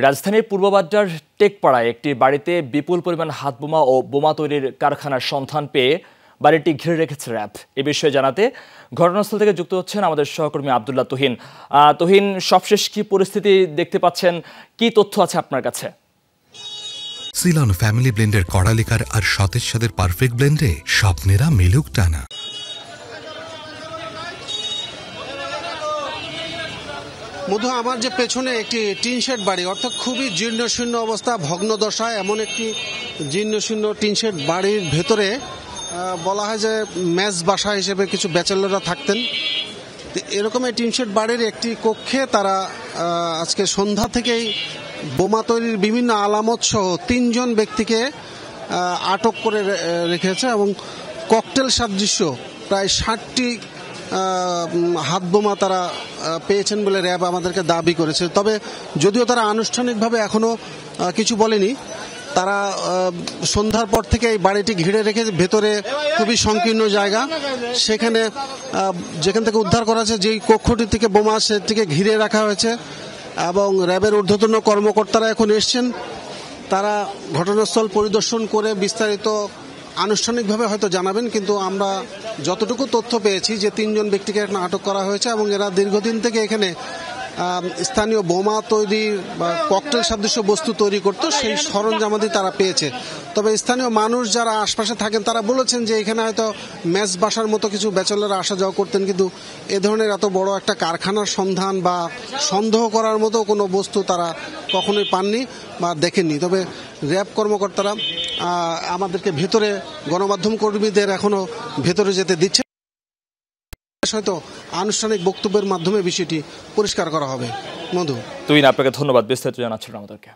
রাজধানীর পূর্ব বাড্ডার টেকপাড়ায় একটি বাড়িতে বিপুল পরিমাণ হাতবোমা ও বোমা তৈরির কারখানার সন্ধান পেয়ে বাড়িটি ঘিরে রেখেছে র্যাব। এ বিষয়ে জানাতে ঘটনাস্থল থেকে যুক্ত হচ্ছেন আমাদের সহকর্মী আব্দুল্লাহ তুহিন। তুহিন, সবশেষ কি পরিস্থিতি দেখতে পাচ্ছেন, কি তথ্য আছে আপনার কাছে? সিলন ফ্যামিলি ব্লেন্ডের কড়ালিকার আর সতেজ স্বাদের পারফেক্ট ব্লেন্ডে স্বপ্নেরা মেলুক টানা। মধু, আমার যে পেছনে একটি টিন শেড বাড়ি, অর্থাৎ খুবই জীর্ণশীর্ণ অবস্থা, ভগ্ন দশা এমন একটি জীর্ণশীর্ণ টিন শেড বাড়ির ভেতরে বলা হয় যে মেস বাসা হিসেবে কিছু ব্যাচেলররা থাকতেন। এরকম এই টিন শেড বাড়ির একটি কক্ষে তারা আজকে সন্ধ্যা থেকেই বোমা তৈরির বিভিন্ন আলামত সহ ৩ জন ব্যক্তিকে আটক করে রেখেছে এবং ককটেল সাদৃশ্য প্রায় ৬০টি হাত বোমা তারা পেয়েছেন বলে র্যাব আমাদেরকে দাবি করেছে। তবে যদিও তারা আনুষ্ঠানিকভাবে এখনো কিছু বলেনি, তারা সন্ধ্যার পর থেকে এই বাড়িটি ঘিরে রেখে ভেতরে খুবই সংকীর্ণ জায়গা, সেখানে যেখান থেকে উদ্ধার করা হয়েছে যেই কক্ষটি থেকে বোমা সেটিকে ঘিরে রাখা হয়েছে এবং র্যাবের ঊর্ধ্বতন কর্মকর্তারা এখন এসছেন। তারা ঘটনাস্থল পরিদর্শন করে বিস্তারিত আনুষ্ঠানিকভাবে হয়তো জানাবেন, কিন্তু আমরা যতটুকু তথ্য পেয়েছি যে ৩ জন ব্যক্তিকে এখন আটক করা হয়েছে এবং এরা দীর্ঘদিন থেকে এখানে স্থানীয় বোমা তৈরি বা ককটেল সাদৃশ্য বস্তু তৈরি করত, সেই সরঞ্জামাদি তারা পেয়েছে। তবে স্থানীয় মানুষ যারা আশপাশে থাকেন তারা বলেছেন যে এখানে হয়তো মেস বাসার মতো কিছু ব্যাচেলররা আসা যাওয়া করতেন, কিন্তু এ ধরনের এত বড় একটা কারখানার সন্ধান বা সন্দেহ করার মতো কোনো বস্তু তারা কখনোই পাননি বা দেখেননি। তবে র্যাব কর্মকর্তারা আমাদেরকে ভেতরে, গণমাধ্যম কর্মীদের এখনো ভেতরে যেতে দিচ্ছে, হয়তো আনুষ্ঠানিক বক্তব্যের মাধ্যমে বিষয়টি পরিষ্কার করা হবে। মধু, তুই আপনাকে ধন্যবাদ বিস্তারিত জানাচ্ছেন আমাদেরকে।